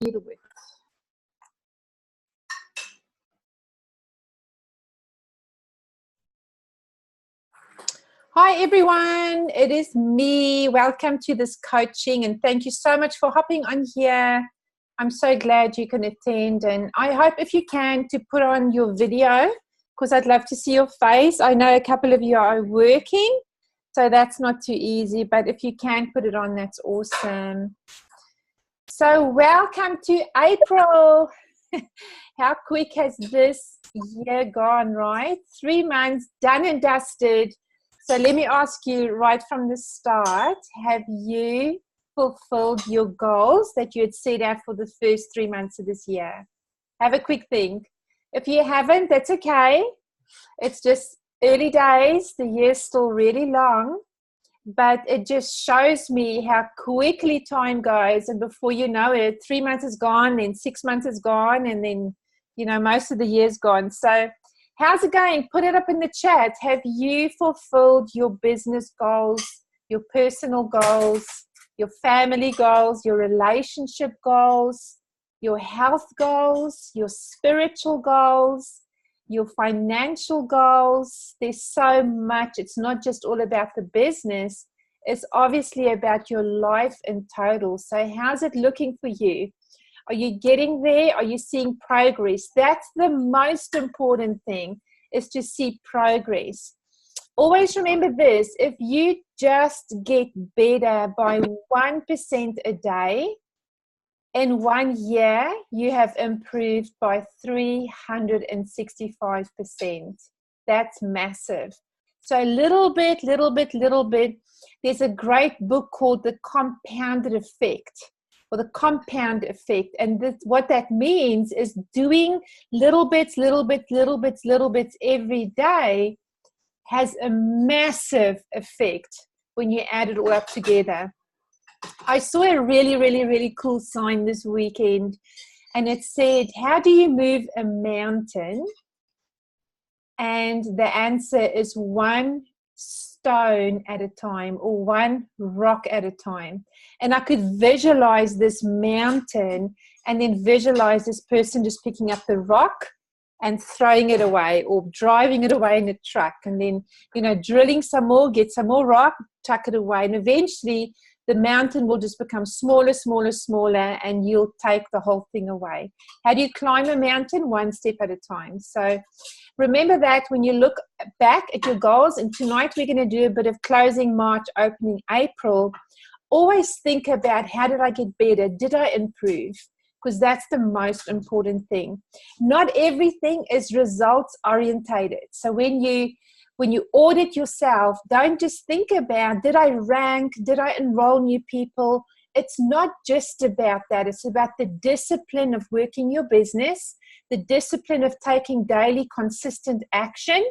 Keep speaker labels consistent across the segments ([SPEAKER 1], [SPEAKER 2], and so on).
[SPEAKER 1] either way. Hi everyone, it is me. Welcome to this coaching and thank you so much for hopping on here. I'm so glad you can attend, and I hope if you can to put on your video because I'd love to see your face. I know a couple of you are working, so that's not too easy, but if you can put it on, that's awesome. So welcome to April. How quick has this year gone, right? 3 months done and dusted. So let me ask you right from the start, have you fulfilled your goals that you had set out for the first 3 months of this year? Have a quick think. If you haven't, that's okay. It's just early days. The year's still really long, but it just shows me how quickly time goes. And before you know it, 3 months is gone, then 6 months is gone, and then, you know, most of the year's gone. So how's it going? Put it up in the chat. Have you fulfilled your business goals, your personal goals, your family goals, your relationship goals, your health goals, your spiritual goals, your financial goals? There's so much. It's not just all about the business. It's obviously about your life in total. So how's it looking for you? Are you getting there? Are you seeing progress? That's the most important thing, is to see progress. Always remember this: if you just get better by 1% a day, in 1 year, you have improved by 365%. That's massive. So little bit, little bit, little bit. There's a great book called The Compounded Effect, or the compound effect. And what that means is doing little bits, little bits, little bits, little bits every day has a massive effect when you add it all up together. I saw a really, really, really cool sign this weekend, and it said, how do you move a mountain? And the answer is one stone at a time, or one rock at a time. And I could visualize this mountain and then visualize this person just picking up the rock and throwing it away, or driving it away in a truck, and then, you know, drilling some more, get some more rock, chuck it away, and eventually the mountain will just become smaller, smaller, smaller, and you'll take the whole thing away. How do you climb a mountain? One step at a time. So remember that when you look back at your goals, and tonight we're going to do a bit of closing March, opening April. Always think about, how did I get better? Did I improve? Because that's the most important thing. Not everything is results orientated. So when you audit yourself, don't just think about, did I rank? Did I enroll new people? It's not just about that. It's about the discipline of working your business, the discipline of taking daily consistent action,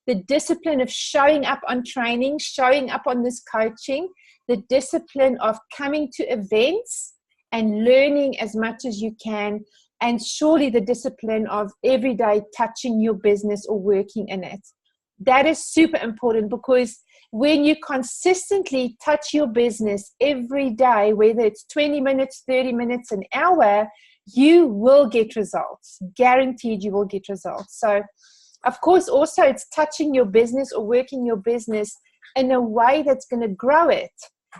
[SPEAKER 1] the discipline of showing up on training, showing up on this coaching, the discipline of coming to events and learning as much as you can, and surely the discipline of every day touching your business or working in it. That is super important, because when you consistently touch your business every day, whether it's 20 minutes, 30 minutes, an hour, you will get results. Guaranteed you will get results. So, of course, also it's touching your business or working your business in a way that's going to grow it.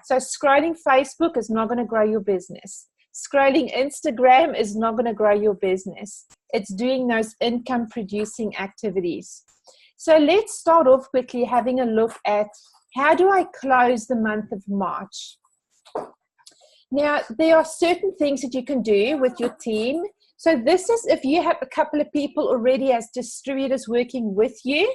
[SPEAKER 1] So scrolling Facebook is not going to grow your business. Scrolling Instagram is not going to grow your business. It's doing those income producing activities. So let's start off quickly having a look at, how do I close the month of March? Now, there are certain things that you can do with your team. So this is if you have a couple of people already as distributors working with you,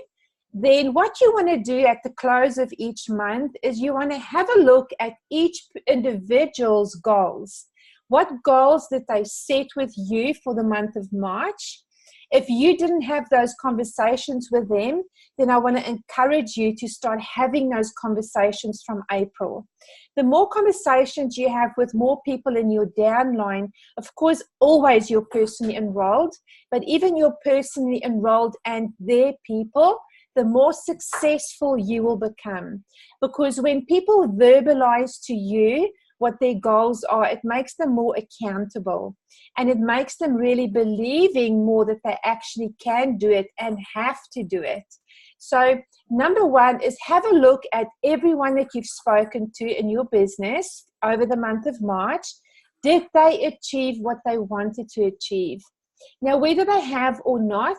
[SPEAKER 1] then what you want to do at the close of each month is you want to have a look at each individual's goals. What goals did they set with you for the month of March? If you didn't have those conversations with them, then I want to encourage you to start having those conversations from April. The more conversations you have with more people in your downline, of course, always you're personally enrolled, but even you're personally enrolled and their people, the more successful you will become. Because when people verbalize to you what their goals are, it makes them more accountable, and it makes them really believing more that they actually can do it and have to do it. So number one is have a look at everyone that you've spoken to in your business over the month of March. Did they achieve what they wanted to achieve? Now, whether they have or not,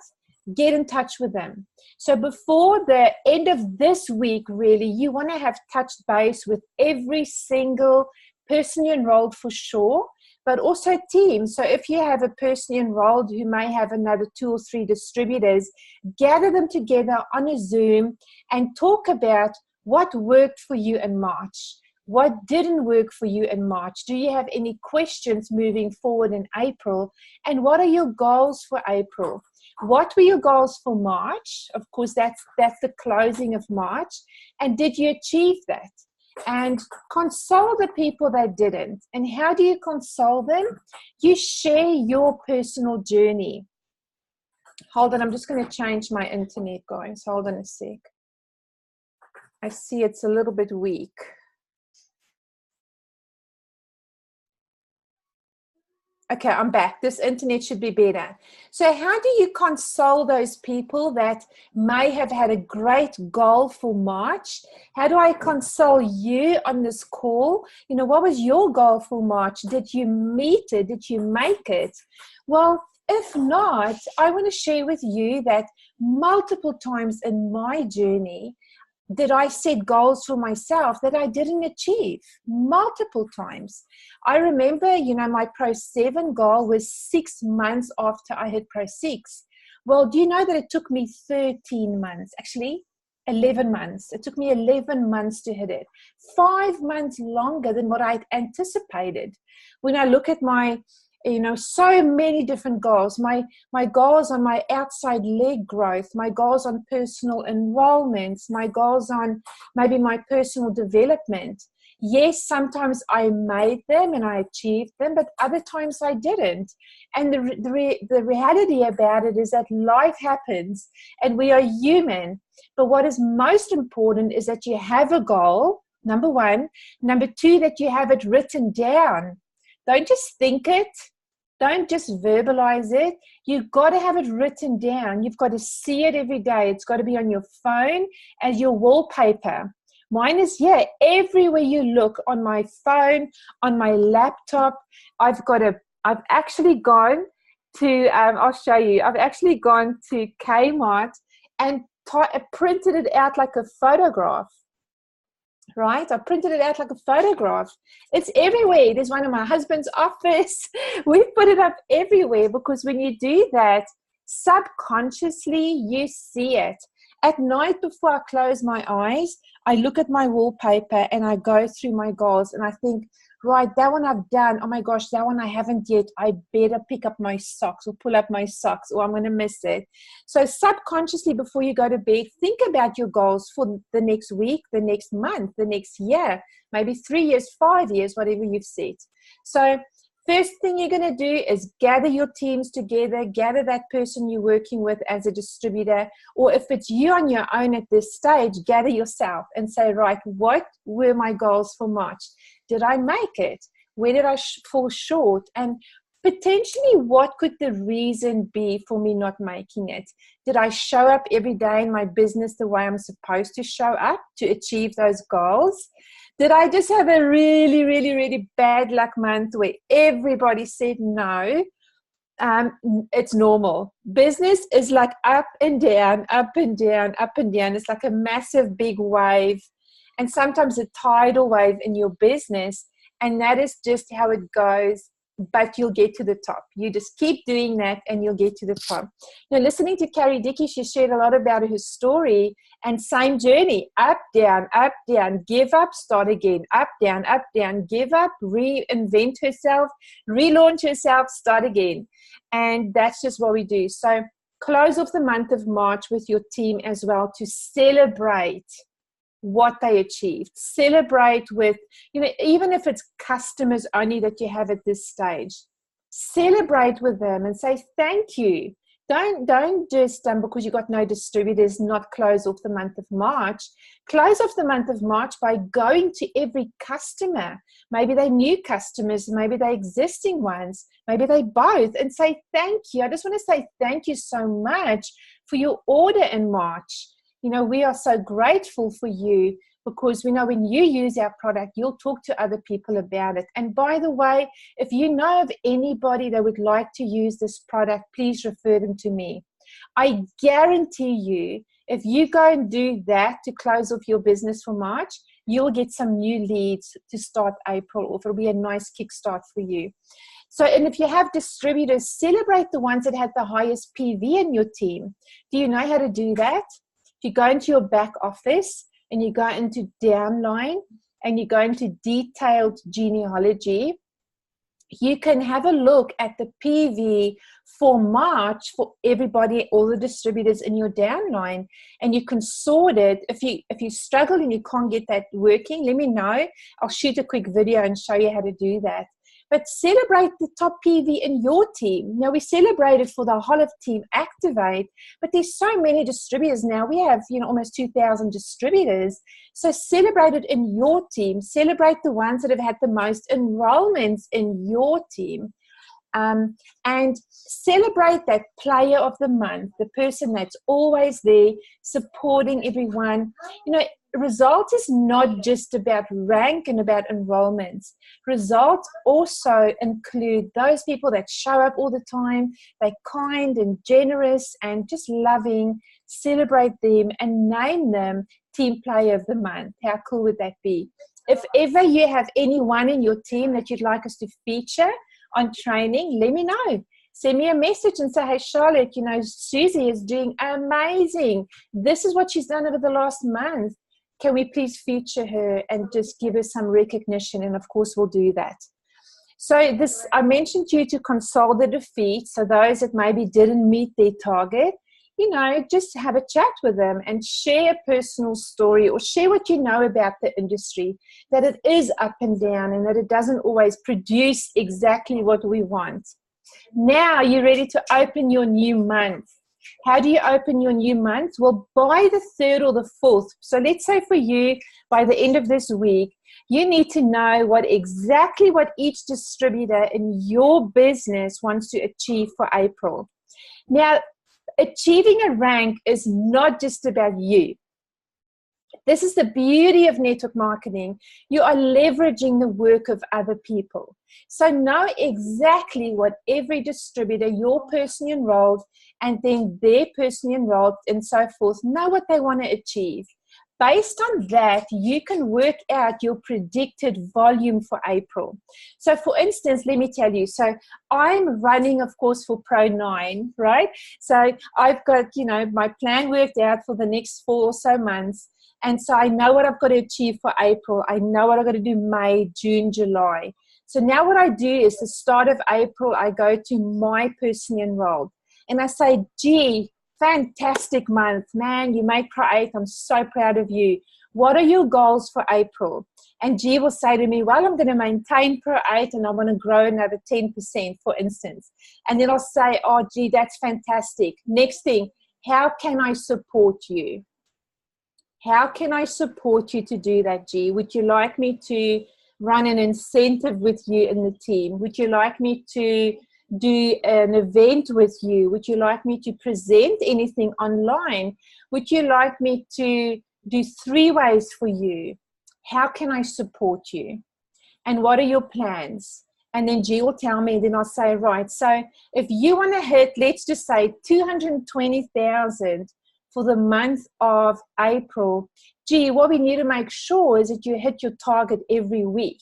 [SPEAKER 1] get in touch with them. So before the end of this week, really, you want to have touched base with every single person you enrolled for sure, but also teams. So if you have a person enrolled who may have another 2 or 3 distributors, gather them together on a Zoom and talk about what worked for you in March. What didn't work for you in March? Do you have any questions moving forward in April? And what are your goals for April? What were your goals for March? Of course, that's the closing of March. And did you achieve that? And console the people that didn't. And how do you console them? You share your personal journey. Hold on, I'm just going to change my internet, guys. Hold on a sec. I see it's a little bit weak. Okay, I'm back. This internet should be better. So how do you console those people that may have had a great goal for March? How do I console you on this call? You know, what was your goal for March? Did you meet it? Did you make it? Well, if not, I want to share with you that multiple times in my journey, did I set goals for myself that I didn't achieve multiple times. I remember, you know, my Pro 7 goal was 6 months after I hit Pro 6. Well, do you know that it took me 13 months, actually 11 months. It took me 11 months to hit it. 5 months longer than what I'd anticipated. When I look at my, you know, so many different goals, my goals on my outside leg growth, my goals on personal enrollments, my goals on maybe my personal development. Yes, sometimes I made them and I achieved them, but other times I didn't. And the reality about it is that life happens and we are human. But what is most important is that you have a goal, number one. Number two, that you have it written down. Don't just think it. Don't just verbalize it. You've got to have it written down. You've got to see it every day. It's got to be on your phone as your wallpaper. Mine is here. Everywhere you look, on my phone, on my laptop, I've actually gone to, I'll show you. I've actually gone to Kmart and printed it out like a photograph. Right? I printed it out like a photograph. It's everywhere. There's one in my husband's office. We've put it up everywhere because when you do that, subconsciously you see it. At night before I close my eyes, I look at my wallpaper and I go through my goals and I think, right, that one I've done. Oh my gosh, that one I haven't yet. I better pick up my socks or pull up my socks or I'm going to miss it. So subconsciously before you go to bed, think about your goals for the next week, the next month, the next year, maybe 3 years, 5 years, whatever you've set. So first thing you're going to do is gather your teams together, gather that person you're working with as a distributor, or if it's you on your own at this stage, gather yourself and say, right, what were my goals for March? Did I make it? Where did I fall short? And potentially, what could the reason be for me not making it? Did I show up every day in my business the way I'm supposed to show up to achieve those goals? Did I just have a really, really, really bad luck month where everybody said no? It's normal. Business is like up and down, up and down, up and down. It's like a massive big wave, and sometimes a tidal wave in your business, and that is just how it goes. But you'll get to the top. You just keep doing that and you'll get to the top. Now, listening to Carrie Dickey, she shared a lot about her story and same journey, up, down, give up, start again, up, down, give up, reinvent herself, relaunch herself, start again. And that's just what we do. So close off the month of March with your team as well to celebrate what they achieved. Celebrate with, you know, even if it's customers only that you have at this stage, celebrate with them and say thank you. Don't just because you got no distributors, not close off the month of March. Close off the month of March by going to every customer. Maybe they're new customers, maybe they're existing ones, maybe they both, and say thank you. I just want to say thank you so much for your order in March. You know, we are so grateful for you, because we know when you use our product, you'll talk to other people about it. And by the way, if you know of anybody that would like to use this product, please refer them to me. I guarantee you, if you go and do that to close off your business for March, you'll get some new leads to start April off. It'll be a nice kickstart for you. So, and if you have distributors, celebrate the ones that had the highest PV in your team. Do you know how to do that? If you go into your back office, and you go into downline, and you go into detailed genealogy, you can have a look at the PV for March for everybody, all the distributors in your downline, and you can sort it. If you struggle and you can't get that working, let me know. I'll shoot a quick video and show you how to do that. But celebrate the top PV in your team. Now, we celebrated for the whole of Team Activate, but there's so many distributors now. We have, almost 2,000 distributors. So celebrate it in your team. Celebrate the ones that have had the most enrollments in your team. And celebrate that player of the month, the person that's always there, supporting everyone. Results is not just about rank and about enrollments. Results also include those people that show up all the time. They're kind and generous and just loving. Celebrate them and name them Team Player of the Month. How cool would that be? If ever you have anyone in your team that you'd like us to feature on training, let me know. Send me a message and say, hey, Charlotte, Susie is doing amazing. This is what she's done over the last month. Can we please feature her and just give her some recognition? And of course, we'll do that. So this, I mentioned to you to console the defeat. So those that maybe didn't meet their target, just have a chat with them and share a personal story or share what you know about the industry, that it is up and down and that it doesn't always produce exactly what we want. Now you're ready to open your new month. How do you open your new month? Well, by the 3rd or the 4th. So let's say for you, by the end of this week, you need to know what each distributor in your business wants to achieve for April. Now, achieving a rank is not just about you. This is the beauty of network marketing. You are leveraging the work of other people. So know exactly what every distributor, your person enrolled, and then their person enrolled, and so forth, know what they want to achieve. Based on that, you can work out your predicted volume for April. So for instance, let me tell you, so I'm running, of course, for Pro 9, right? So I've got, my plan worked out for the next 4 or so months. And so I know what I've got to achieve for April. I know what I've got to do May, June, July. So now what I do is the start of April, I go to my person enrolled. And I say, gee, fantastic month, man, you made Pro 8. I'm so proud of you. What are your goals for April? And G will say to me, well, I'm going to maintain Pro 8 and I want to grow another 10%, for instance. And then I'll say, oh, gee, that's fantastic. Next thing, how can I support you? How can I support you to do that, G? Would you like me to run an incentive with you in the team? Would you like me to do an event with you? Would you like me to present anything online? Would you like me to do 3 ways for you? How can I support you? And what are your plans? And then G will tell me, then I'll say, right, so if you want to hit, let's just say 220,000 for the month of April, G, what we need to make sure is that you hit your target every week.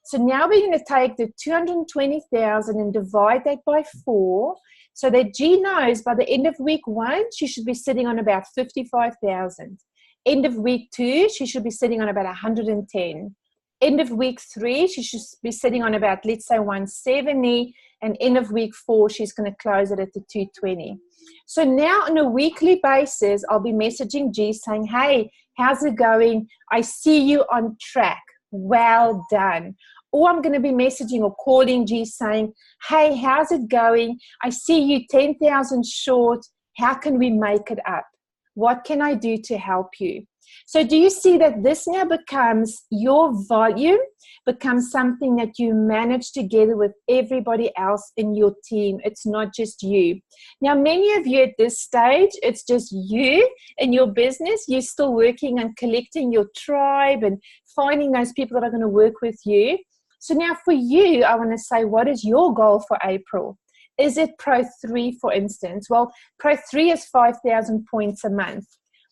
[SPEAKER 1] So now we're going to take the 220,000 and divide that by 4 so that G knows by the end of week 1, she should be sitting on about 55,000. End of week 2, she should be sitting on about 110. End of week 3, she should be sitting on about, let's say, 170. And end of week 4, she's going to close it at the 220. So now on a weekly basis, I'll be messaging G saying, hey, how's it going? I see you on track. Well done. or I'm going to be messaging or calling G saying, hey, how's it going? I see you 10,000 short. How can we make it up? What can I do to help you? So do you see that this now becomes your volume, becomes something that you manage together with everybody else in your team. It's not just you. Now, many of you at this stage, it's just you and your business. You're still working on collecting your tribe and finding those people that are going to work with you. So now for you, I want to say, what is your goal for April? Is it Pro 3, for instance? Well, Pro 3 is 5,000 points a month.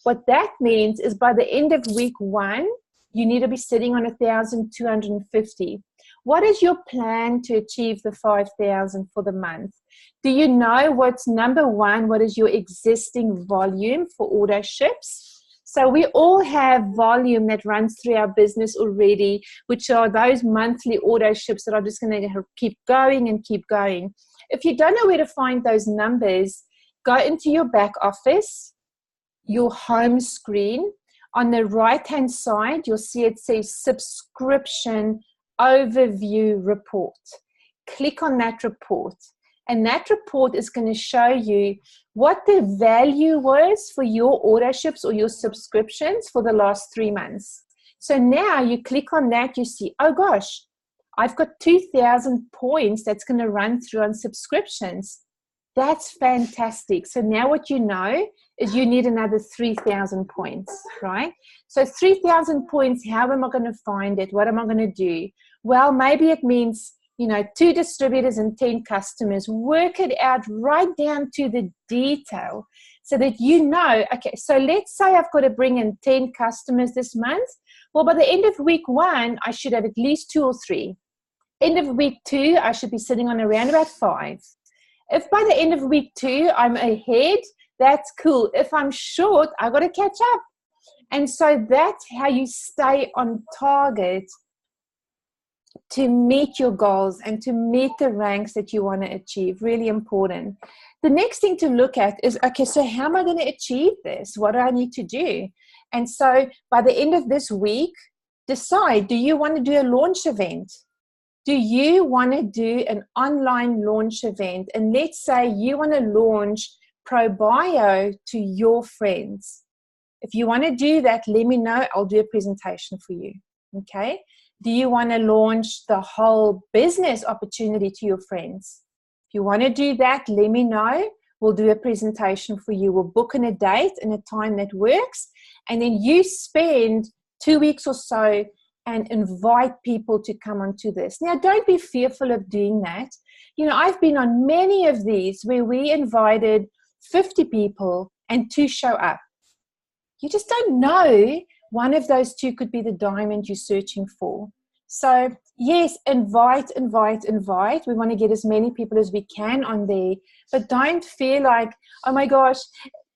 [SPEAKER 1] What that means is by the end of week 1, you need to be sitting on 1,250. What is your plan to achieve the 5,000 for the month? Do you know what's number 1? What is your existing volume for auto ships? So we all have volume that runs through our business already, which are those monthly auto ships that are just going to keep going and keep going. If you don't know where to find those numbers, go into your back office, your home screen. On the right-hand side, you'll see it says subscription overview report. Click on that report. And that report is going to show you what the value was for your auto ships or your subscriptions for the last 3 months. So now you click on that, you see, oh gosh, I've got 2,000 points that's going to run through on subscriptions. That's fantastic. So now what you know is you need another 3,000 points, right? So 3,000 points, how am I going to find it? What am I going to do? Well, maybe it means, 2 distributors and 10 customers. Work it out right down to the detail so that you know, okay, so let's say I've got to bring in 10 customers this month. Well, by the end of week 1, I should have at least 2 or 3. End of week 2, I should be sitting on around about 5. If by the end of week 2, I'm ahead, that's cool. If I'm short, I've got to catch up. And so that's how you stay on target to meet your goals and to meet the ranks that you want to achieve. Really important. The next thing to look at is, okay, so how am I going to achieve this? What do I need to do? And so by the end of this week, decide, do you want to do a launch event? Do you want to do an online launch event? And let's say you want to launch ProBio to your friends. If you want to do that, let me know. I'll do a presentation for you. Okay? Do you want to launch the whole business opportunity to your friends? If you want to do that, let me know. We'll do a presentation for you. We'll book in a date and a time that works. And then you spend 2 weeks or so and invite people to come onto this. Now, don't be fearful of doing that. I've been on many of these where we invited 50 people and 2 show up. You just don't know. One of those 2 could be the diamond you're searching for. So, yes, invite. We want to get as many people as we can on there. But don't feel like, oh my gosh,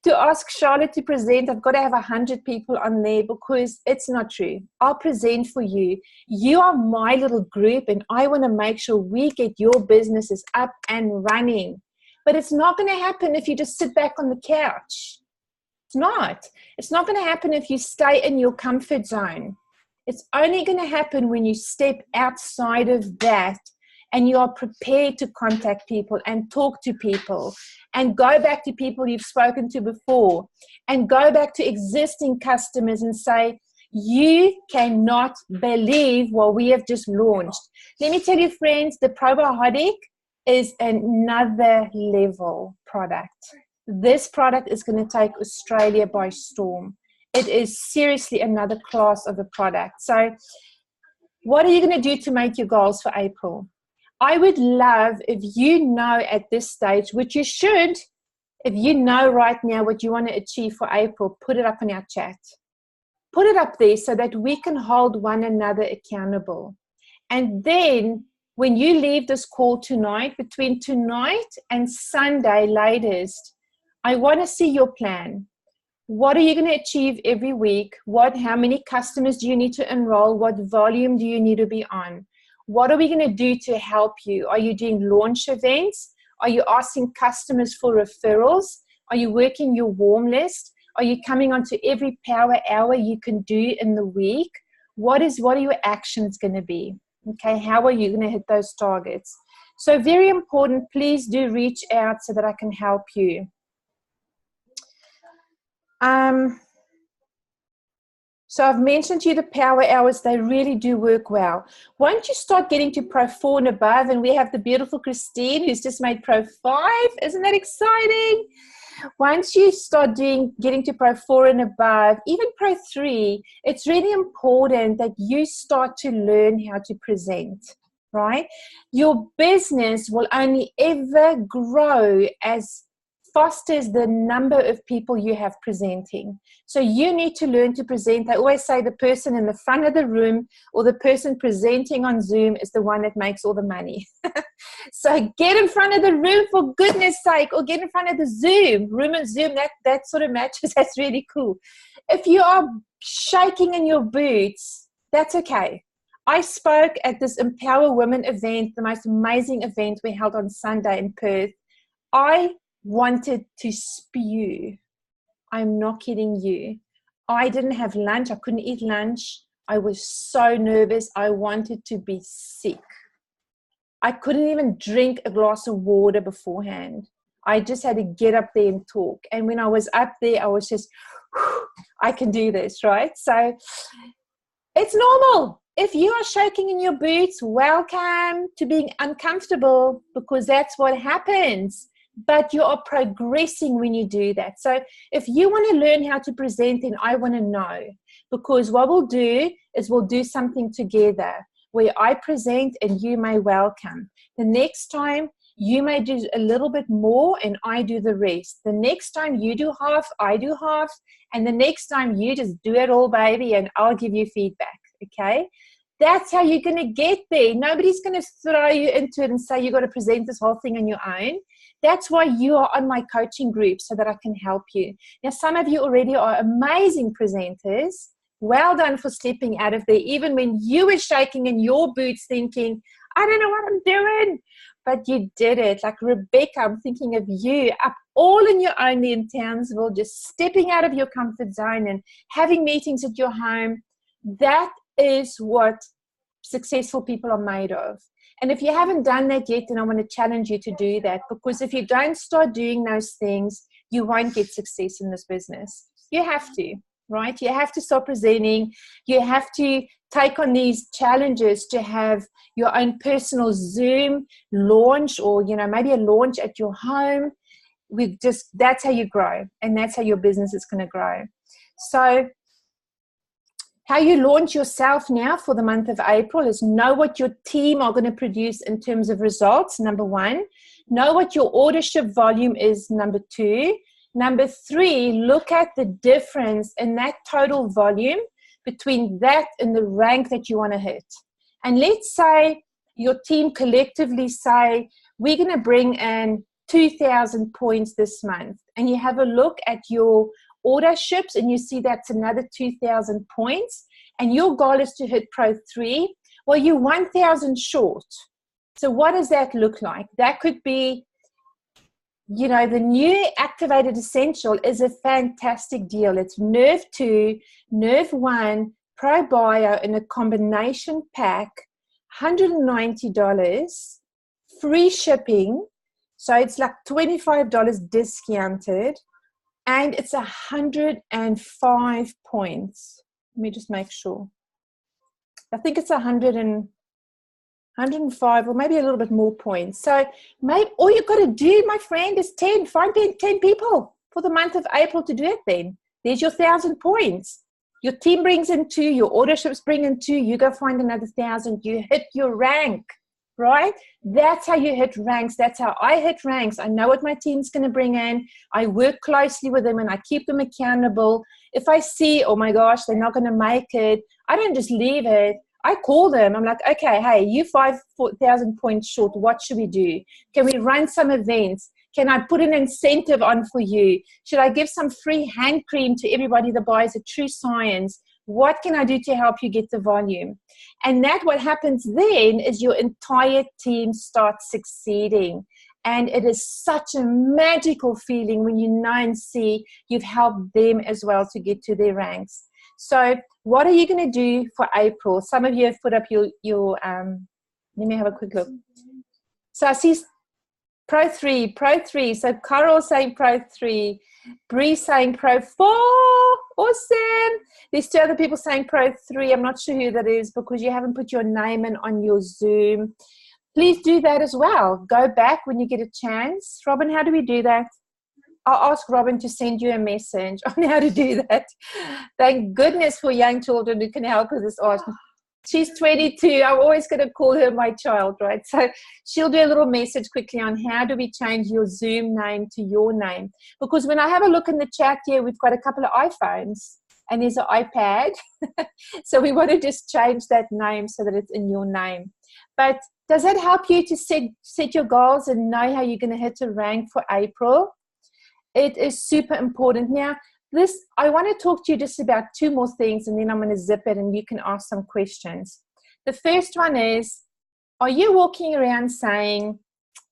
[SPEAKER 1] to ask Charlotte to present, I've got to have 100 people on there, because it's not true. I'll present for you. You are my little group, and I want to make sure we get your businesses up and running. But it's not going to happen if you just sit back on the couch. It's not. It's not going to happen if you stay in your comfort zone. It's only going to happen when you step outside of that and you are prepared to contact people and talk to people and go back to people you've spoken to before and go back to existing customers and say, you cannot believe what we have just launched. Let me tell you, friends, the probiotic is another level product. This product is going to take Australia by storm. It is seriously another class of a product. So what are you going to do to make your goals for April? I would love if you know at this stage, which you should, if you know right now what you want to achieve for April, put it up in our chat. Put it up there so that we can hold one another accountable. And then when you leave this call tonight, between tonight and Sunday latest, I want to see your plan. What are you going to achieve every week? How many customers do you need to enroll? What volume do you need to be on? What are we going to do to help you? Are you doing launch events? Are you asking customers for referrals? Are you working your warm list? Are you coming onto every power hour you can do in the week? What are your actions going to be? Okay, how are you going to hit those targets? So very important, please do reach out so that I can help you. So I've mentioned to you the power hours, they really do work well. Once you start getting to Pro 4 and above, and we have the beautiful Christine who's just made Pro 5, isn't that exciting? Once you start getting to Pro 4 and above, even Pro 3, it's really important that you start to learn how to present, right? Your business will only ever grow as fast as the number of people you have presenting. So you need to learn to present. I always say the person in the front of the room or the person presenting on Zoom is the one that makes all the money. So get in front of the room for goodness sake, or get in front of the room and Zoom, that sort of matches. That's really cool. If you are shaking in your boots, that's okay. I spoke at this Empower Women event, the most amazing event we held on Sunday in Perth. I wanted to spew. I'm not kidding you. I didn't have lunch. I couldn't eat lunch. I was so nervous. I wanted to be sick. I couldn't even drink a glass of water beforehand. I just had to get up there and talk. And when I was up there, I was just, I can do this, right? So it's normal. If you are shaking in your boots, welcome to being uncomfortable, because that's what happens. But you are progressing when you do that. So if you want to learn how to present, then I want to know, because what we'll do is we'll do something together where I present and you may welcome. The next time you may do a little bit more and I do the rest. The next time you do half, I do half. And the next time you just do it all, baby, and I'll give you feedback, okay? That's how you're going to get there. Nobody's going to throw you into it and say you've got to present this whole thing on your own. That's why you are on my coaching group, so that I can help you. Now, some of you already are amazing presenters. Well done for stepping out of there, even when you were shaking in your boots thinking, I don't know what I'm doing. But you did it. Like Rebecca, I'm thinking of you up all in your own there in Townsville, just stepping out of your comfort zone and having meetings at your home. That is what successful people are made of. And if you haven't done that yet, then I want to challenge you to do that, because if you don't start doing those things, you won't get success in this business. You have to, right? You have to start presenting. You have to take on these challenges to have your own personal Zoom launch, or, you know, maybe a launch at your home. That's how you grow, and that's how your business is going to grow. So how you launch yourself now for the month of April is know what your team are going to produce in terms of results, number one. Know what your order ship volume is, number two. Number three, look at the difference in that total volume between that and the rank that you want to hit. And let's say your team collectively say, we're going to bring in 2,000 points this month. And you have a look at your order ships and you see that's another 2,000 points, and your goal is to hit Pro 3, well, you're 1,000 short. So what does that look like? That could be, you know, the new Activated Essential is a fantastic deal. It's Nerve 2, Nerve 1, Pro Bio in a combination pack, $190, free shipping. So it's like $25 discounted. And it's 105 points. Let me just make sure. I think it's 105 or maybe a little bit more points. So maybe all you've got to do, my friend, is find 10 people for the month of April to do it then. There's your 1,000 points. Your team brings in 2, your order ships bring in 2, you go find another 1,000, you hit your rank. Right? That's how you hit ranks. That's how I hit ranks. I know what my team's going to bring in. I work closely with them and I keep them accountable. If I see, oh my gosh, they're not going to make it, I don't just leave it. I call them. I'm like, okay, hey, you 5,000 points short. What should we do? Can we run some events? Can I put an incentive on for you? Should I give some free hand cream to everybody that buys a tru-science? What can I do to help you get the volume? And that what happens then is your entire team starts succeeding. And it is such a magical feeling when you know and see you've helped them as well to get to their ranks. So what are you going to do for April? Some of you have put up your let me have a quick look. So I see Pro 3. So Carol saying Pro 3. Bree saying Pro 4. Awesome. There's 2 other people saying Pro 3. I'm not sure who that is because you haven't put your name in on your Zoom. Please do that as well. Go back when you get a chance. Robin, how do we do that? I'll ask Robin to send you a message on how to do that. Thank goodness for young children who can help with this art. She's 22. I'm always going to call her my child, right? So she'll do a little message quickly on how do we change your Zoom name to your name. Because when I have a look in the chat here, we've got a couple of iPhones and there's an iPad. So we want to just change that name so that it's in your name. But does that help you to set your goals and know how you're going to hit a rank for April? It is super important. Now, I want to talk to you just about 2 more things, and then I'm going to zip it and you can ask some questions. The first one is, are you walking around saying,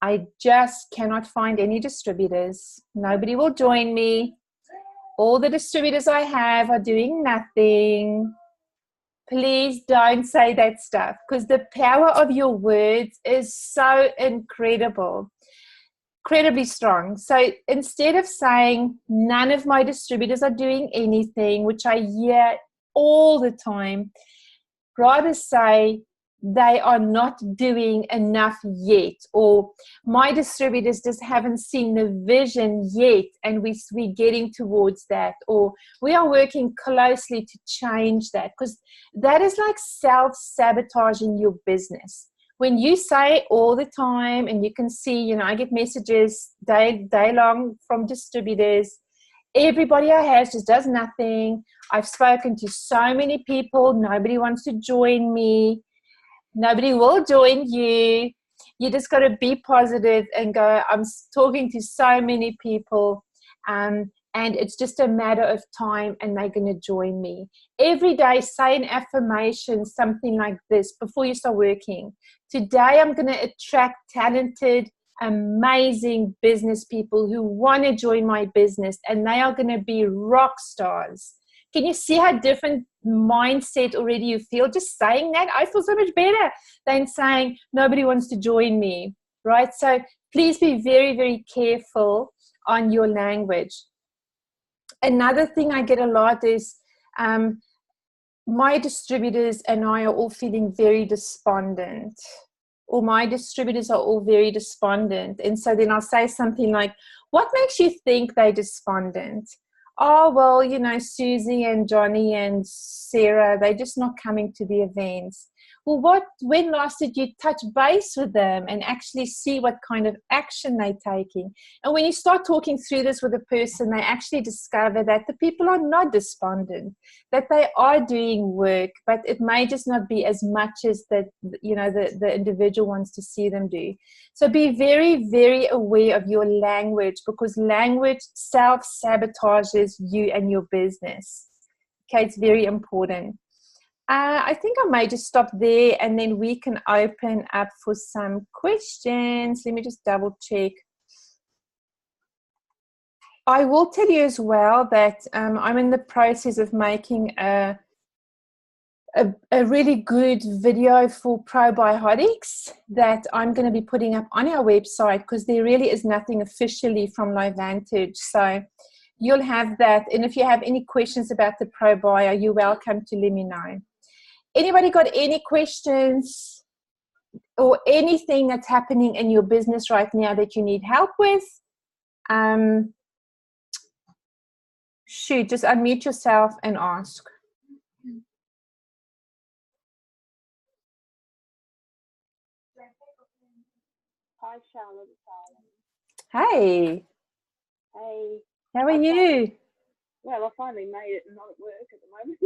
[SPEAKER 1] I just cannot find any distributors. Nobody will join me. All the distributors I have are doing nothing. Please don't say that stuff, because the power of your words is so incredibly strong. So instead of saying none of my distributors are doing anything, which I hear all the time, rather say they are not doing enough yet, or my distributors just haven't seen the vision yet and we're getting towards that, or we are working closely to change that, because that is like self-sabotaging your business. When you say all the time, and you can see, I get messages day long from distributors, everybody I have just does nothing. I've spoken to so many people. Nobody wants to join me. Nobody will join you. You just got to be positive and go, I'm talking to so many people, and it's just a matter of time and they're going to join me. Every day, say an affirmation, something like this, before you start working. Today, I'm going to attract talented, amazing business people who want to join my business, and they are going to be rock stars. Can you see how different mindset already you feel? Just saying that, I feel so much better than saying nobody wants to join me, right? So please be very, very careful on your language. Another thing I get a lot is my distributors and I are all feeling very despondent, or my distributors are all very despondent. And so then I'll say something like, what makes you think they're despondent? Oh, well, Susie and Johnny and Sarah, they're just not coming to the events. Well, when last did you touch base with them and actually see what kind of action they're taking? And when you start talking through this with a person, they actually discover that the people are not despondent, that they are doing work, but it may just not be as much as that, the individual wants to see them do. So be very, very aware of your language, because language self-sabotages you and your business. Okay, it's very important. I think I may just stop there, and then we can open up for some questions. Let me just double check. I will tell you as well that I'm in the process of making a really good video for probiotics that I'm going to be putting up on our website, because there really is nothing officially from LifeVantage. So you'll have that. And if you have any questions about the probio, you're welcome to let me know. Anybody got any questions or anything that's happening in your business right now that you need help with? Shoot, just unmute yourself and ask.
[SPEAKER 2] Hi, Charlotte.
[SPEAKER 1] Hey.
[SPEAKER 2] Hey.
[SPEAKER 1] How are you?
[SPEAKER 2] Well, I finally made it and not at work at the moment.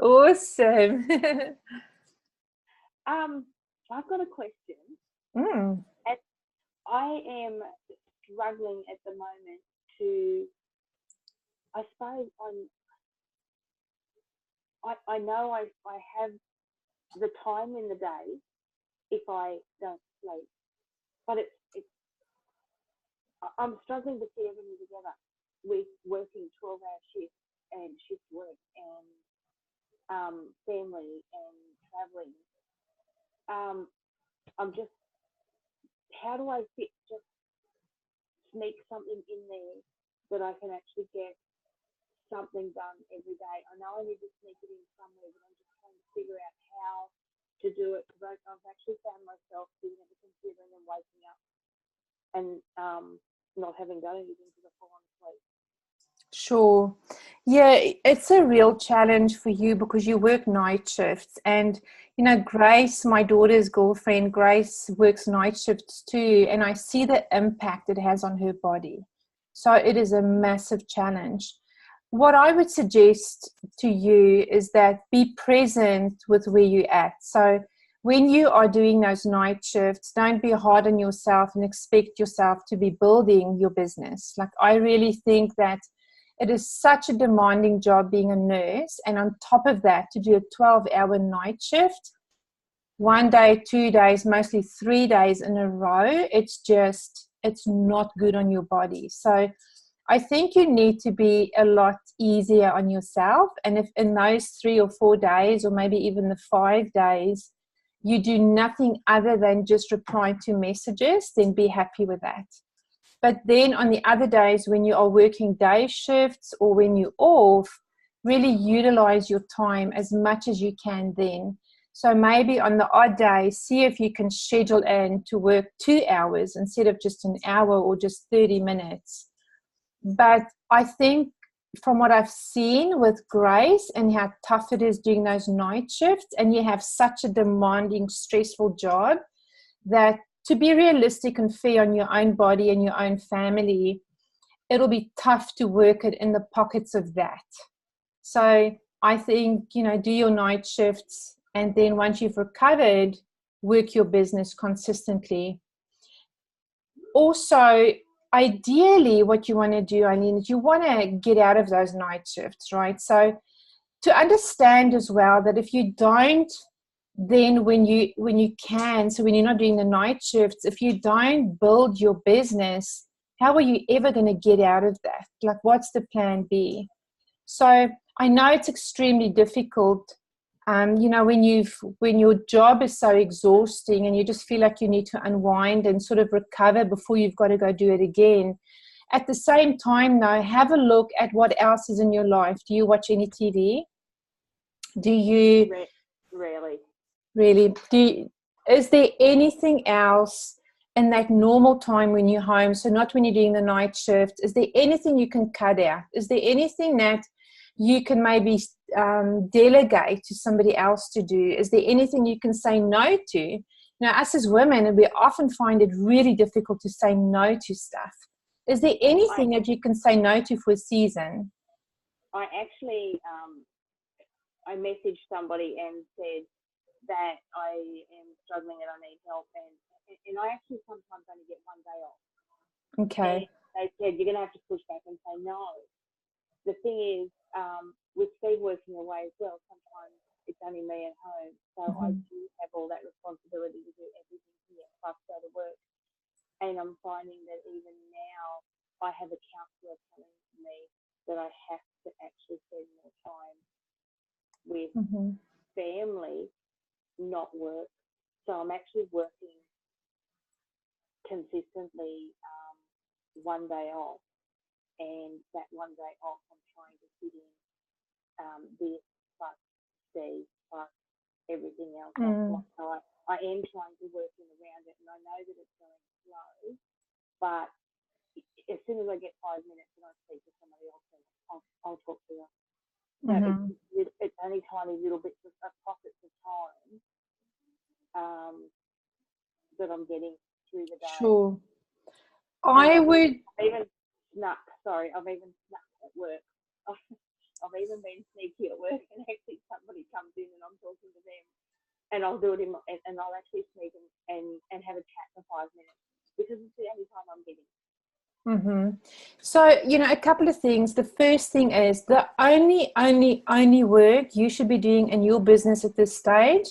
[SPEAKER 1] Awesome.
[SPEAKER 2] I've got a question. I am struggling at the moment to, I suppose I know I have the time in the day if I don't sleep, but I'm struggling to see everything together with working 12-hour shifts and shift work and family and traveling, I'm just, how do I just sneak something in there that I can actually get something done every day? I know I need to sneak it in somewhere, but I'm just trying to figure out how to do it, because I've actually found myself sitting at the computer and then waking up and not having done anything because I've fallen asleep.
[SPEAKER 1] Sure. Yeah, it's a real challenge for you because you work night shifts. And, you know, Grace, my daughter's girlfriend, Grace works night shifts too. And I see the impact it has on her body. So it is a massive challenge. What I would suggest to you is that be present with where you're at. So when you are doing those night shifts, don't be hard on yourself and expect yourself to be building your business. Like, I really think that it is such a demanding job being a nurse, and on top of that, to do a 12-hour night shift, 1 day, 2 days, mostly 3 days in a row, it's not good on your body. So I think you need to be a lot easier on yourself. And if in those 3 or 4 days, or maybe even the 5 days, you do nothing other than just reply to messages, then be happy with that. But then on the other days when you are working day shifts or when you're off, really utilize your time as much as you can then. So maybe on the odd day, see if you can schedule in to work 2 hours instead of just an hour or just 30 minutes. But I think from what I've seen with Grace and how tough it is doing those night shifts, and you have such a demanding, stressful job, that to be realistic and fair on your own body and your own family, it'll be tough to work it in the pockets of that. So I think, you know, do your night shifts, and then once you've recovered, work your business consistently. Also, ideally, what you want to do, Eileen, is you want to get out of those night shifts, right? So to understand as well that if you don't, then when you can, so when you're not doing the night shifts, if you don't build your business, how are you ever going to get out of that? Like, what's the plan B? So I know it's extremely difficult, you know, when your job is so exhausting and you just feel like you need to unwind and sort of recover before you've got to go do it again. At the same time, though, have a look at what else is in your life. Do you watch any TV? Do you?
[SPEAKER 2] Rarely.
[SPEAKER 1] Really? Is there anything else in that normal time when you're home, so not when you're doing the night shift, is there anything you can cut out? Is there anything that you can maybe delegate to somebody else to do? Is there anything you can say no to? Now, us as women, we often find it really difficult to say no to stuff. Is there anything that you can say no to for a season?
[SPEAKER 2] I actually, I messaged somebody and said that I am struggling and I need help, and I actually sometimes only get 1 day off.
[SPEAKER 1] Okay.
[SPEAKER 2] And they said, you're going to have to push back and say no. The thing is, with Steve working away as well, sometimes it's only me at home, so I do have all that responsibility to do everything here plus go to work. And I'm finding that even now I have a counsellor telling me that I have to actually spend more time with family, not work. So I'm actually working consistently 1 day off, and that 1 day off I'm trying to fit in this plus Steve plus everything else. So I am trying to work in around it, and I know that it's going slow, but as soon as I get 5 minutes and I speak to somebody else, I'll talk to them. So it's only tiny little bits of pockets of time that I'm getting through the day.
[SPEAKER 1] Sure. I've
[SPEAKER 2] even snuck at work. I've even been sneaky at work, and actually somebody comes in and I'm talking to them, and I'll do it and I'll actually sneak and have a chat for 5 minutes because it's the only time I'm getting.
[SPEAKER 1] So, you know, a couple of things. The first thing is the only work you should be doing in your business at this stage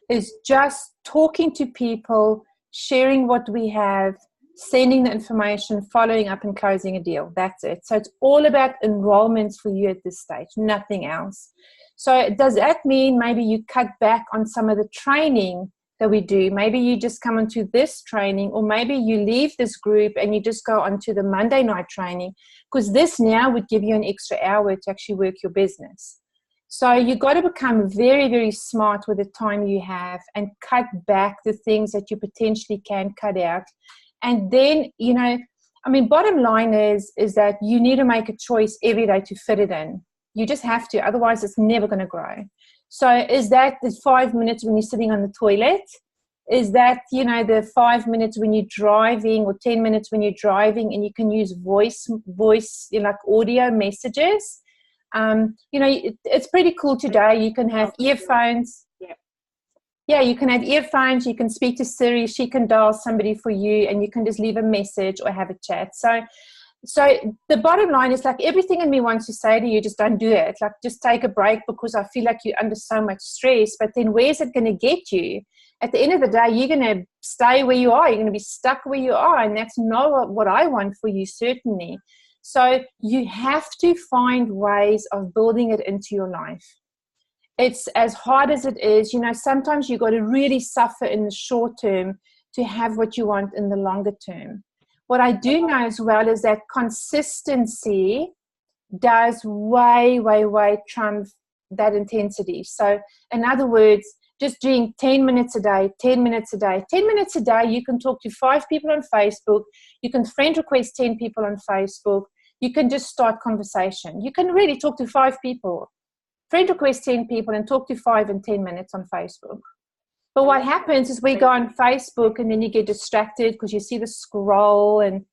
[SPEAKER 1] is just talking to people, sharing what we have, sending the information, following up and closing a deal. That's it. So it's all about enrollments for you at this stage, nothing else. So does that mean maybe you cut back on some of the training that we do? Maybe you just come onto this training, or maybe you leave this group and you just go onto the Monday night training, because this now would give you an extra hour to actually work your business. So you've got to become very, very smart with the time you have and cut back the things that you potentially can cut out. And then, you know, I mean, bottom line is that you need to make a choice every day to fit it in. You just have to, otherwise it's never going to grow. So is that the 5 minutes when you're sitting on the toilet? Is that, you know, the 5 minutes when you're driving, or 10 minutes when you're driving, and you can use voice, you know, like audio messages? You know, it's pretty cool today. You can have earphones. Yeah, you can have earphones. You can speak to Siri. She can dial somebody for you, and you can just leave a message or have a chat. So the bottom line is, like, everything in me wants to say to you, just don't do it. Like, just take a break, because I feel like you're under so much stress. But then where's it going to get you? At the end of the day, you're going to stay where you are. You're going to be stuck where you are. And that's not what I want for you, certainly. So you have to find ways of building it into your life. It's as hard as it is. You know, sometimes you've got to really suffer in the short term to have what you want in the longer term. What I do know as well is that consistency does way, way, way trump that intensity. So in other words, just doing 10 minutes a day, 10 minutes a day, 10 minutes a day, you can talk to 5 people on Facebook. You can friend request 10 people on Facebook. You can just start conversation. You can really talk to 5 people. Friend request 10 people and talk to 5 in 10 minutes on Facebook. But what happens is we go on Facebook and then you get distracted because you see the scroll, and,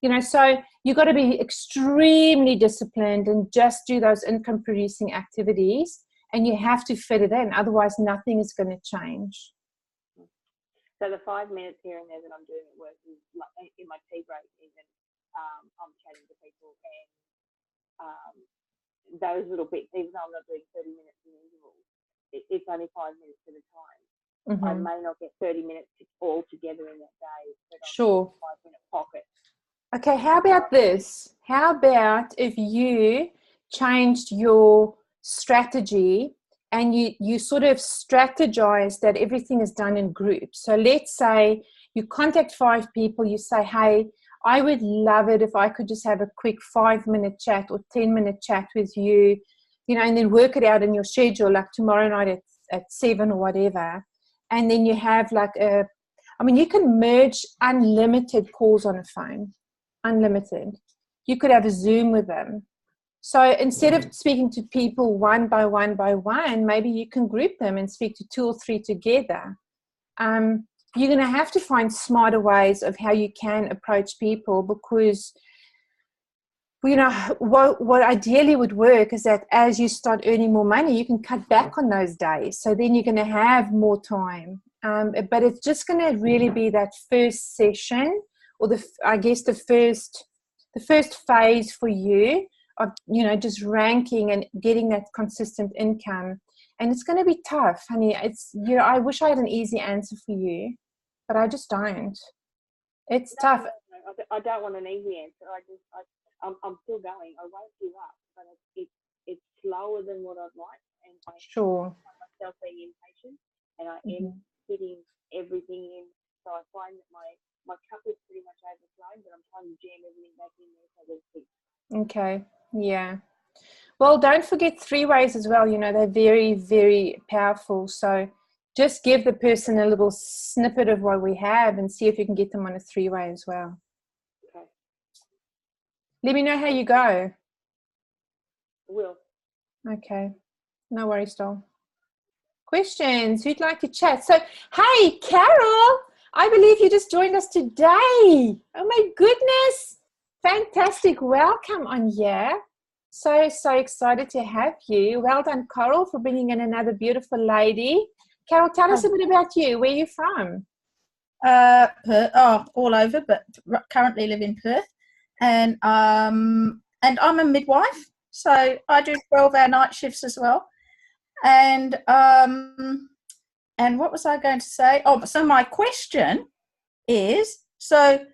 [SPEAKER 1] you know, so you got to be extremely disciplined and just do those income producing activities, and you have to fit it in. Otherwise, nothing is going to change.
[SPEAKER 2] So the 5 minutes here and there that I'm doing at work is like in my tea break, even I'm chatting to people, and those little bits, even though I'm not doing 30 minutes in intervals, it's only 5 minutes at a time. Mm-hmm. I may not get 30 minutes all together in that day, but
[SPEAKER 1] sure.
[SPEAKER 2] 5 minute pocket.
[SPEAKER 1] Okay, how about this? How about if you changed your strategy and you sort of strategize that everything is done in groups? So let's say you contact 5 people, you say, hey, I would love it if I could just have a quick 5-minute chat or 10-minute chat with you, you know, and then work it out in your schedule, like tomorrow night at 7 or whatever. And then you have like you can merge unlimited calls on a phone, unlimited. You could have a Zoom with them. So instead of speaking to people one by one by one, maybe you can group them and speak to 2 or 3 together. You're going to have to find smarter ways of how you can approach people, because, you know, what ideally would work is that as you start earning more money, you can cut back on those days. So then you're going to have more time. But it's just going to really be that first session, or the first phase for you of, you know, just ranking and getting that consistent income. And it's going to be tough, honey. It's, you know, I wish I had an easy answer for you, but I just don't. It's tough.
[SPEAKER 2] I don't want an easy answer. I'm still going. I won't give up, but it's slower than what I'd like, and I find myself being impatient, and I am fitting everything in. So I find that my cup is pretty much overflowing, but I'm trying to jam everything back in there so that it fits.
[SPEAKER 1] Okay. Yeah. Well, don't forget 3-ways as well. You know, they're very, very powerful. So just give the person a little snippet of what we have and see if you can get them on a 3-way as well.
[SPEAKER 2] Okay.
[SPEAKER 1] Let me know how you go.
[SPEAKER 2] Will.
[SPEAKER 1] Okay. No worries, doll. Questions? Who'd like to chat? So, hey, Carol, I believe you just joined us today. Oh, my goodness. Fantastic. Welcome on here. So excited to have you. Well done, Coral, for bringing in another beautiful lady. Carol, tell us a bit about you. Where are you from?
[SPEAKER 3] Perth, all over, but currently live in Perth. And I'm a midwife, so I do 12-hour night shifts as well. And what was I going to say? Oh, so my question is, so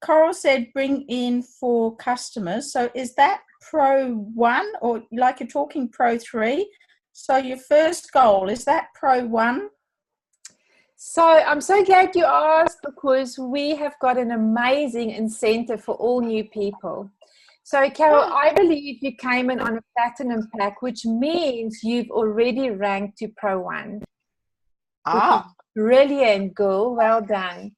[SPEAKER 3] Coral said bring in 4 customers. So is that Pro 1, or like you're talking Pro 3? So your first goal, is that Pro 1?
[SPEAKER 1] So I'm so glad you asked, because we have got an amazing incentive for all new people. So Carol, I believe you came in on a platinum pack, which means you've already ranked to Pro 1. Brilliant, girl. Well done.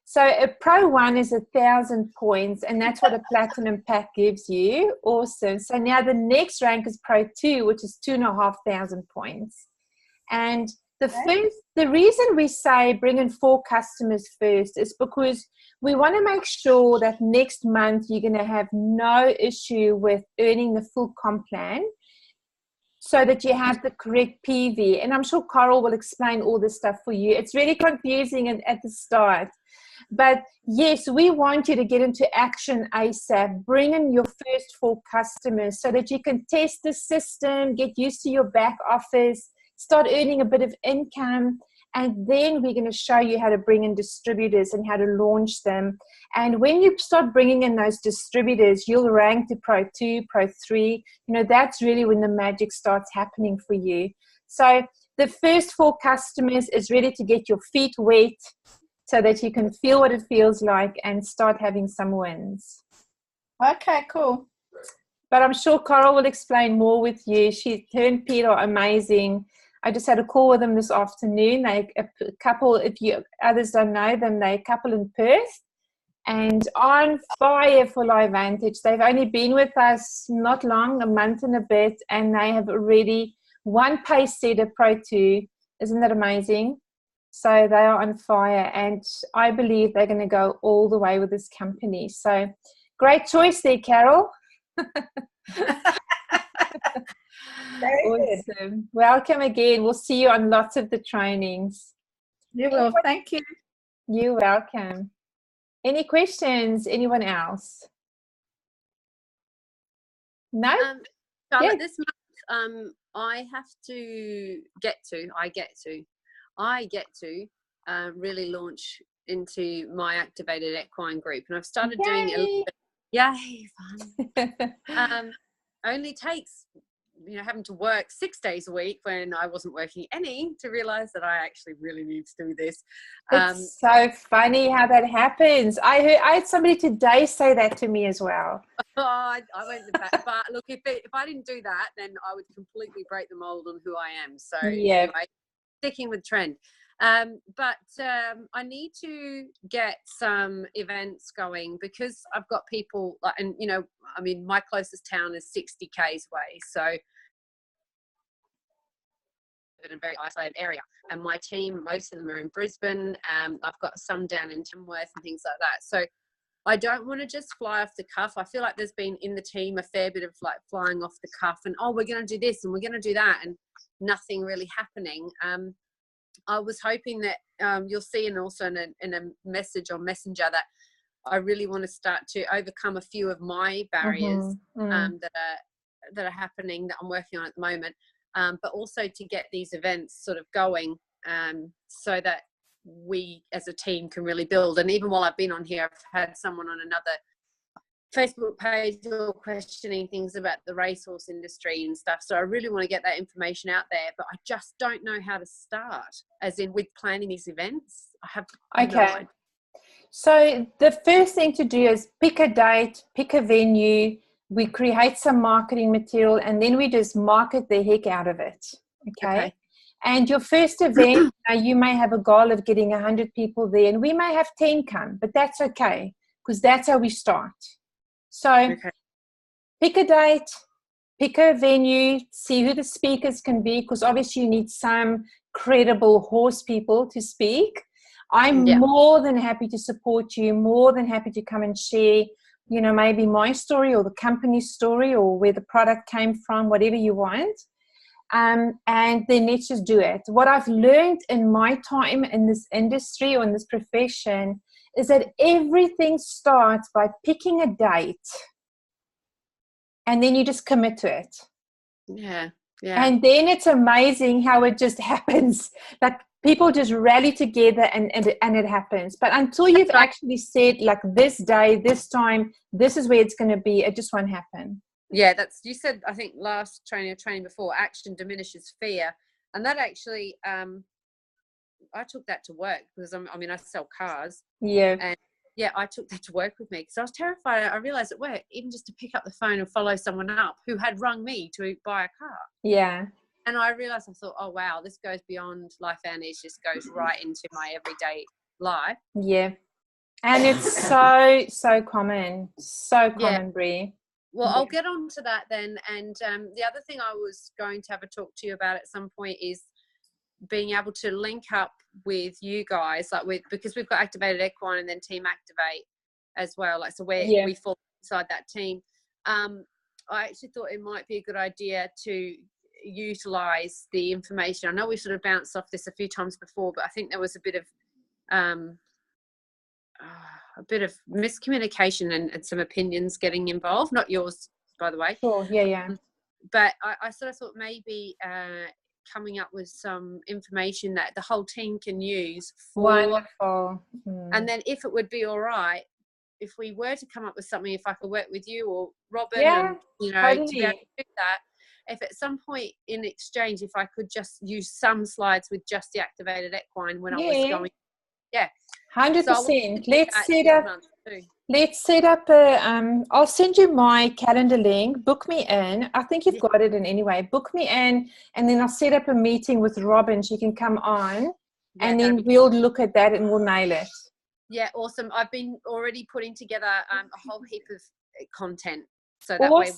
[SPEAKER 1] So a Pro 1 is 1,000 points, and that's what a platinum pack gives you. Awesome. So now the next rank is Pro 2, which is 2,500 points. And the reason we say bring in 4 customers first is because we want to make sure that next month you're going to have no issue with earning the full comp plan, so that you have the correct PV. And I'm sure Carol will explain all this stuff for you. It's really confusing at the start. But yes, we want you to get into action ASAP. Bring in your first 4 customers so that you can test the system, get used to your back office, start earning a bit of income, and then we're going to show you how to bring in distributors and how to launch them. And when you start bringing in those distributors, you'll rank to Pro 2, Pro 3. You know, that's really when the magic starts happening for you. So the first 4 customers is ready to get your feet wet so that you can feel what it feels like and start having some wins.
[SPEAKER 3] Okay, cool.
[SPEAKER 1] But I'm sure Carol will explain more with you. Her and Pete are amazing. I just had a call with them this afternoon. They a couple, if you others don't know them, they're a couple in Perth and on fire for LifeVantage. They've only been with us not long, a month and a bit, and they have already 1 pace setter Pro 2. Isn't that amazing? So they are on fire, and I believe they're going to go all the way with this company. So great choice there, Carol. Awesome. Welcome again. We'll see you on lots of the trainings.
[SPEAKER 3] You will. Thank you.
[SPEAKER 1] You're welcome. Any questions? Anyone else? No?
[SPEAKER 4] Charlotte, this month I get to really launch into my activated equine group, and I've started doing a little bit. Yay, fun. Only takes, having to work 6 days a week when I wasn't working any to realize that I actually really need to do this.
[SPEAKER 1] It's so funny how that happens. I had somebody today say that to me as well.
[SPEAKER 4] I went the back, but look, if I didn't do that, then I would completely break the mold on who I am. So anyway, sticking with trend. But I need to get some events going, because I've got people and my closest town is 60 k's away, so in a very isolated area, and my team, most of them are in Brisbane. I've got some down in Tamworth and things like that, so I don't want to just fly off the cuff. I feel like there's been in the team a fair bit of like flying off the cuff and we're going to do this and we're going to do that, and nothing really happening. I was hoping that you'll see, and also in a message on Messenger, that I really want to start to overcome a few of my barriers that are happening, that I'm working on at the moment, but also to get these events sort of going, so that we as a team can really build. And even while I've been on here, I've had someone on another Facebook page all questioning things about the racehorse industry and stuff. So I really want to get that information out there, but I just don't know how to start, as in with planning these events. I have no idea.
[SPEAKER 1] So the first thing to do is pick a date, pick a venue, we create some marketing material, and then we just market the heck out of it. Okay. And your first event, you may have a goal of getting 100 people there, and we may have 10 come, but that's okay, because that's how we start. So pick a date, pick a venue, see who the speakers can be, because obviously you need some credible horse people to speak. I'm more than happy to support you, more than happy to come and share, maybe my story or the company's story or where the product came from, whatever you want. And then let's just do it. What I've learned in my time in this industry or in this profession is that everything starts by picking a date, and then you just commit to it. Yeah. And then it's amazing how it just happens. Like people just rally together and it happens. But until you've actually said, like, this day, this time, this is where it's going to be, it just won't happen.
[SPEAKER 4] Yeah, that's, you said, I think last training before, action diminishes fear. And that actually, I took that to work because I sell cars.
[SPEAKER 1] Yeah.
[SPEAKER 4] And yeah, I took that to work with me because I was terrified. I realized at work, even just to pick up the phone and follow someone up who had rung me to buy a car.
[SPEAKER 1] Yeah.
[SPEAKER 4] And I realized, I thought, oh, wow, this goes beyond LifeVantage, just goes right into my everyday life.
[SPEAKER 1] Yeah. And it's so common. So common, Brie.
[SPEAKER 4] Well, I'll get on to that then. And the other thing I was going to have a talk to you about at some point is being able to link up with you guys, because we've got Activated Equine and then Team Activate as well. Like, so we fall inside that team. I actually thought it might be a good idea to utilize the information. I know we sort of bounced off this a few times before, but I think there was a bit of miscommunication and some opinions getting involved. Not yours, by the way.
[SPEAKER 1] Sure. Yeah.
[SPEAKER 4] But I sort of thought maybe coming up with some information that the whole team can use for.
[SPEAKER 1] Wonderful.
[SPEAKER 4] And then if it would be all right, if we were to come up with something, if I could work with you or Robin, and,
[SPEAKER 1] totally.
[SPEAKER 4] to be able to do that. If at some point in exchange, if I could just use some slides with just the Activated Equine when I was going. Yeah.
[SPEAKER 1] 100%. Let's set up a, I'll send you my calendar link. Book me in. I think you've got it in anyway. Book me in, and then I'll set up a meeting with Robin. She can come on, and then we'll look at that and we'll nail it.
[SPEAKER 4] Yeah, awesome. I've been already putting together a whole heap of content. So that way,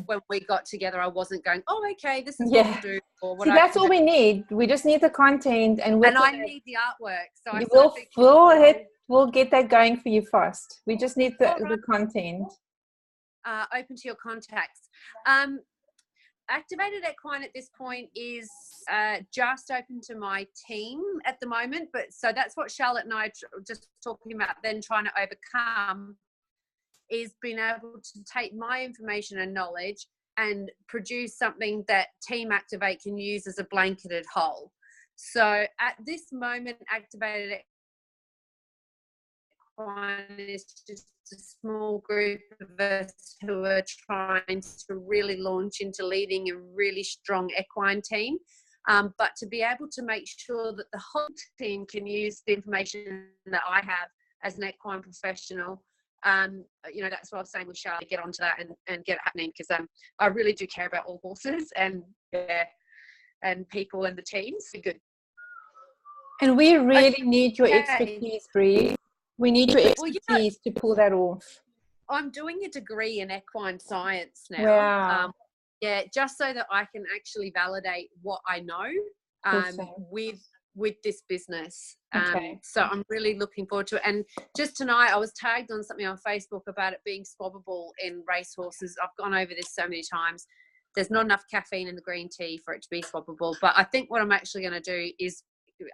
[SPEAKER 4] when we got together, I wasn't going, oh, okay, this is what we'll do. Or what
[SPEAKER 1] that's all we need. We just need the content. And
[SPEAKER 4] I need the artwork. So
[SPEAKER 1] we'll get that going for you fast. We just need the content.
[SPEAKER 4] Open to your contacts. Activated Equine at this point is just open to my team at the moment. But so that's what Charlotte and I are just talking about then trying to overcome, is being able to take my information and knowledge and produce something that Team Activate can use as a blanketed whole. So at this moment, Activated Equine is just a small group of us who are trying to really launch into leading a really strong equine team. But to be able to make sure that the whole team can use the information that I have as an equine professional, that's what I was saying with Charlotte, get onto that and get it happening, because I really do care about all horses and people and the teams. Good.
[SPEAKER 1] And we really need your expertise, Brie. We need your expertise to pull that off.
[SPEAKER 4] I'm doing a degree in equine science now.
[SPEAKER 1] Wow.
[SPEAKER 4] Just so that I can actually validate what I know with this business. So I'm really looking forward to it. And just tonight I was tagged on something on Facebook about it being swabbable in racehorses. I've gone over this so many times. There's not enough caffeine in the green tea for it to be swabbable. But I think what I'm actually going to do is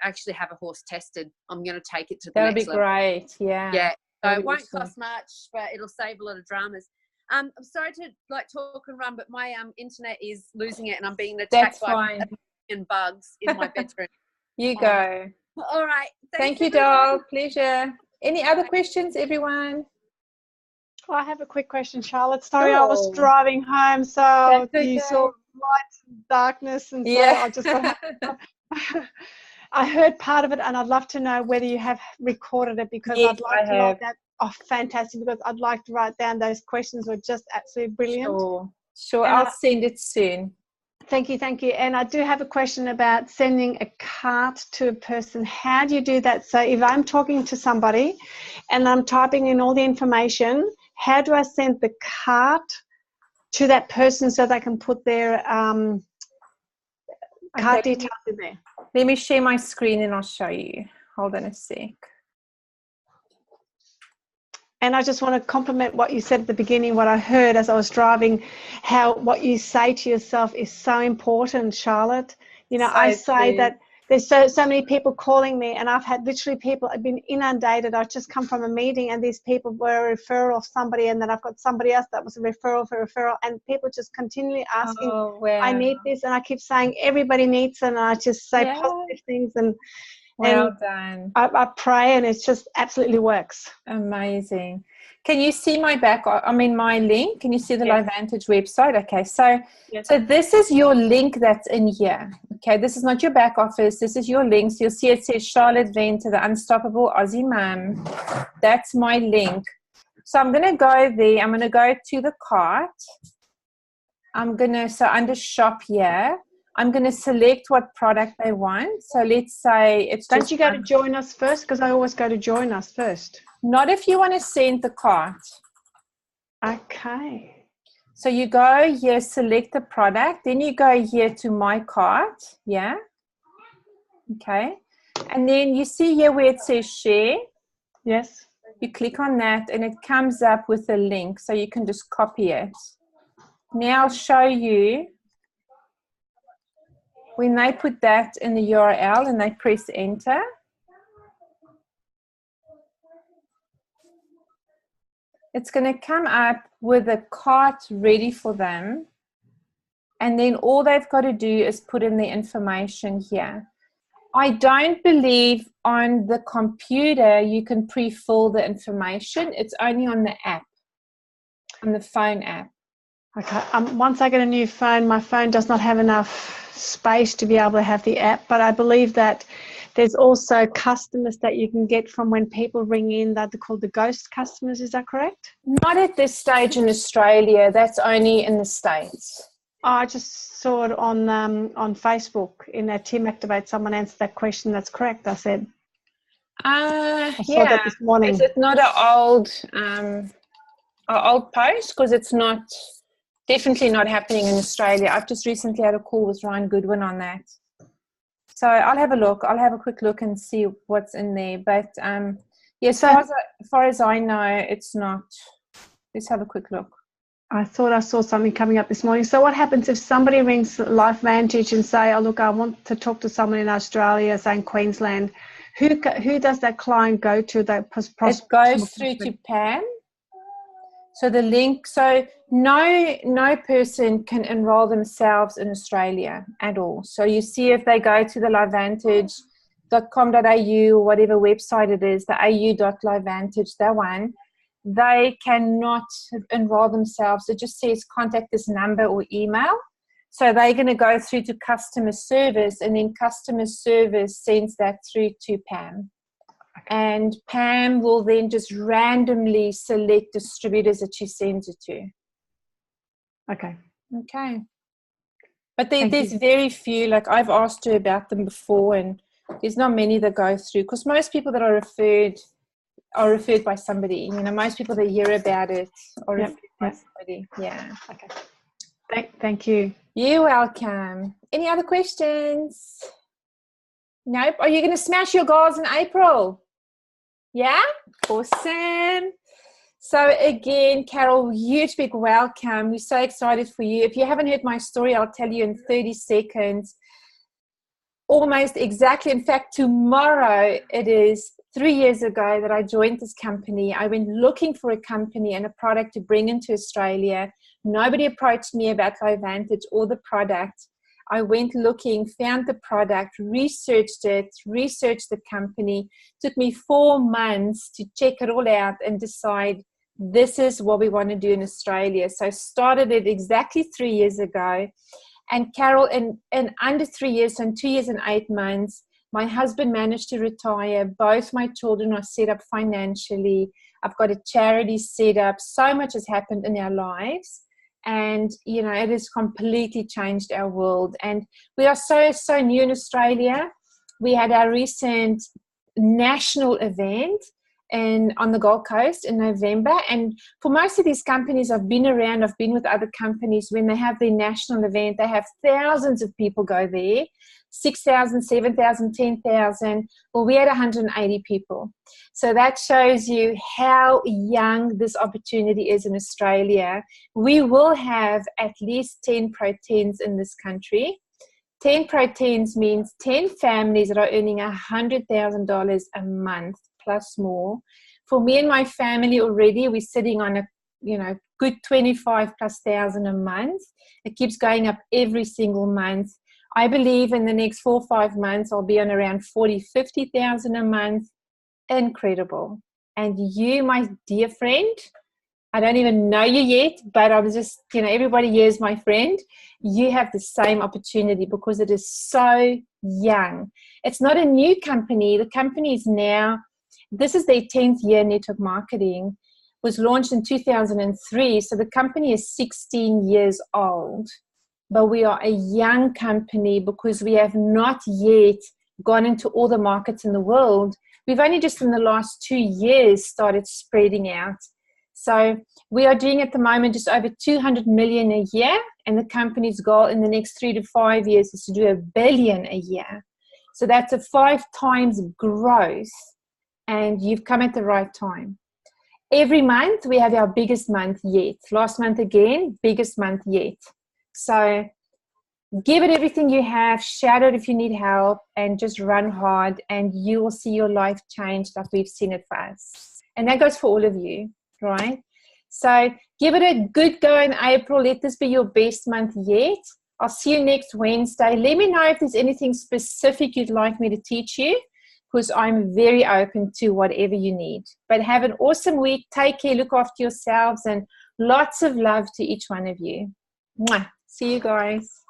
[SPEAKER 4] actually have a horse tested. I'm going to take it to the next level.
[SPEAKER 1] That would be great. Yeah.
[SPEAKER 4] So it won't cost much, but it'll save a lot of dramas. I'm sorry to talk and run, but my internet is losing it and I'm being attacked by a million bugs in my bedroom.
[SPEAKER 1] You go.
[SPEAKER 4] All right.
[SPEAKER 1] Thank you, doll. Pleasure. Any other questions, everyone?
[SPEAKER 5] I have a quick question, Charlotte. Sorry, I was driving home, so you saw lights and darkness, and so I just I heard part of it, and I'd love to know whether you have recorded it, because I'd like to write that. Oh, fantastic! Because I'd like to write down those questions. Were just absolutely brilliant.
[SPEAKER 1] Sure. I'll send it soon.
[SPEAKER 5] Thank you. And I do have a question about sending a cart to a person. How do you do that? So if I'm talking to somebody and I'm typing in all the information, how do I send the cart to that person so they can put their cart details in there?
[SPEAKER 1] Let me share my screen and I'll show you. Hold on a sec.
[SPEAKER 5] And I just want to compliment what you said at the beginning, what I heard as I was driving, how what you say to yourself is so important, Charlotte. I say that there's so many people calling me, and I've had literally people, I've been inundated. I've just come from a meeting and these people were a referral of somebody, and then I've got somebody else that was a referral for referral, and people just continually asking, I need this, and I keep saying everybody needs it, and I just say positive things, and
[SPEAKER 1] well done.
[SPEAKER 5] I pray, and it just absolutely works.
[SPEAKER 1] Amazing. Can you see my my link? Can you see the LifeVantage website? Okay, so this is your link that's in here. Okay, this is not your back office. This is your link. So you'll see it says Charlotte Venter, the Unstoppable Aussie Mum. That's my link. So I'm going to go there. I'm going to go to the cart. So under shop here, I'm going to select what product they want. So let's say it's
[SPEAKER 5] Don't you go to join us first? Because I always go to join us first.
[SPEAKER 1] Not if you want to send the cart.
[SPEAKER 5] Okay.
[SPEAKER 1] So you go here, select the product. Then you go here to my cart. Yeah. Okay. And then you see here where it says share.
[SPEAKER 5] Yes.
[SPEAKER 1] You click on that and it comes up with a link. So you can just copy it. Now I'll show you when they put that in the URL and they press enter. It's going to come up with a cart ready for them. And then all they've got to do is put in the information here. I don't believe on the computer you can pre-fill the information. It's only on the app, on the phone app.
[SPEAKER 5] Okay. Once I get a new phone, my phone does not have enough space to be able to have the app, but I believe that there's also customers that you can get from when people ring in that they're called the ghost customers. Is that correct?
[SPEAKER 1] Not at this stage in Australia. That's only in the States.
[SPEAKER 5] Oh, I just saw it on Facebook in a Team Activate. Someone answered that question. That's correct. I said. I saw that this morning.
[SPEAKER 1] Is it not an old post? Because it's not. Definitely not happening in Australia. I've just recently had a call with Ryan Goodwin on that. So I'll have a look. I'll have a quick look and see what's in there. But as far as I know, it's not. Let's have a quick look.
[SPEAKER 5] I thought I saw something coming up this morning. So what happens if somebody rings LifeVantage and say, oh, look, I want to talk to someone in Australia, say in Queensland. Who does that client go to? It
[SPEAKER 1] goes through to Pam. So the link, no person can enroll themselves in Australia at all. So you see if they go to the LifeVantage.com.au or whatever website it is, the au.LifeVantage, that one, they cannot enroll themselves. It just says contact this number or email. So they're going to go through to customer service, and then customer service sends that through to Pam. And Pam will then just randomly select distributors that she sends it to.
[SPEAKER 5] Okay.
[SPEAKER 1] But there's very few, like I've asked her about them before, and there's not many that go through, because most people that are referred by somebody. You know, most people that hear about it are referred by somebody. Yeah.
[SPEAKER 5] Okay. Thank you.
[SPEAKER 1] You're welcome. Any other questions? Nope. Are you going to smash your goals in April? Yeah? Awesome. So again, Carol, huge big welcome. We're so excited for you. If you haven't heard my story, I'll tell you in 30 seconds. Almost exactly. In fact, tomorrow it is 3 years ago that I joined this company. I went looking for a company and a product to bring into Australia. Nobody approached me about LifeVantage or the product. I went looking, found the product, researched the company. It took me 4 months to check it all out and decide this is what we want to do in Australia. So I started it exactly 3 years ago. And Carol, in under 3 years, so in 2 years and 8 months, my husband managed to retire. Both my children are set up financially. I've got a charity set up. So much has happened in our lives. And, you know, it has completely changed our world. And we are so new in Australia. We had our recent national event on the Gold Coast in November. And for most of these companies I've been around, I've been with other companies, when they have their national event, they have thousands of people go there, 6,000, 7,000, 10,000. Well, we had 180 people. So that shows you how young this opportunity is in Australia. We will have at least 10 Pro 10s in this country. 10 Pro 10s means 10 families that are earning $100,000 a month plus more. For me and my family already, we're sitting on a good 25,000+ a month. It keeps going up every single month. I believe in the next 4 or 5 months, I'll be on around 40,000, 50,000 a month. Incredible. And you, my dear friend, I don't even know you yet, but I'm just, everybody here is my friend. You have the same opportunity because it is so young. It's not a new company. The company is now, this is their 10th year in network marketing, was launched in 2003. So the company is 16 years old, but we are a young company because we have not yet gone into all the markets in the world. We've only just in the last 2 years started spreading out. So we are doing at the moment just over 200 million a year, and the company's goal in the next 3 to 5 years is to do $1 billion a year. So that's a 5 times growth, and you've come at the right time. Every month we have our biggest month yet. Last month again, biggest month yet. So give it everything you have, shout out if you need help, and just run hard, and you will see your life change like we've seen it for us. And that goes for all of you. Right? So give it a good go in April. Let this be your best month yet. I'll see you next Wednesday. Let me know if there's anything specific you'd like me to teach you, because I'm very open to whatever you need. But have an awesome week. Take care. Look after yourselves, and lots of love to each one of you. Mwah. See you guys.